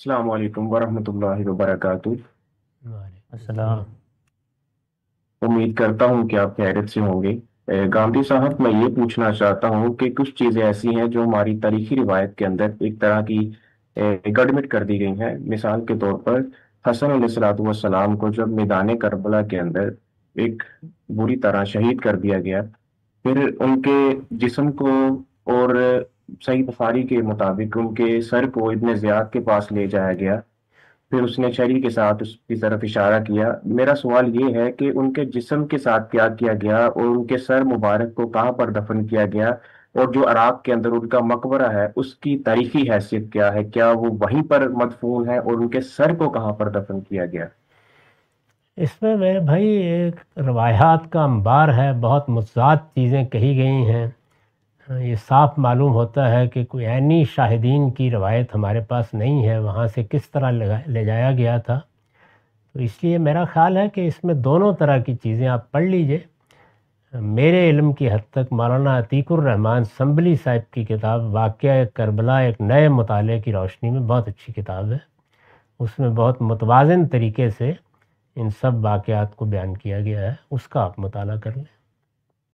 السلام علیکم ورحمۃ اللہ وبرکاتہ۔ وعلیکم السلام۔ امید کرتا ہوں کہ آپ خیریت سے ہوں گے۔ گاندھی صاحب، میں یہ پوچھنا چاہتا ہوں کہ کچھ چیزیں ایسی ہیں جو ہماری تاریخی روایت کے اندر ایک طرح کی گڈمٹ کر دی گئی ہیں۔ مثال کے طور پر حسن علیہ الصلوۃ والسلام کو جب میدان کربلا کے اندر ایک بری طرح شہید کر دیا گیا، پھر ان کے جسم کو، اور صحیح بخاری کے مطابق ان کے سر کو ابن زیاد کے پاس لے جایا گیا، پھر اس نے چھری کے ساتھ اس کی طرف اشارہ کیا۔ میرا سوال یہ ہے کہ ان کے جسم کے ساتھ کیا کیا گیا، اور ان کے سر مبارک کو کہاں پر دفن کیا گیا، اور جو عراق کے اندر ان کا مقبرہ ہے اس کی تاریخی حیثیت کیا ہے؟ کیا وہ وہیں پر مدفون ہے، اور ان کے سر کو کہاں پر دفن کیا گیا؟ اس میں میرے بھائی ایک روایات کا انبار ہے، بہت متضاد چیزیں کہی گئی ہیں۔ یہ صاف معلوم ہوتا ہے کہ کوئی عینی شاہدین کی روایت ہمارے پاس نہیں ہے وہاں سے کس طرح لے جایا گیا تھا۔ تو اس لیے میرا خیال ہے کہ اس میں دونوں طرح کی چیزیں آپ پڑھ لیجئے۔ میرے علم کی حد تک مولانا عتیق الرحمن سنبلی صاحب کی کتاب واقعہ کربلا ایک نئے مطالعے کی روشنی میں بہت اچھی کتاب ہے۔ اس میں بہت متوازن طریقے سے ان سب واقعات کو بیان کیا گیا ہے، اس کا آپ مطالعہ کر لیں۔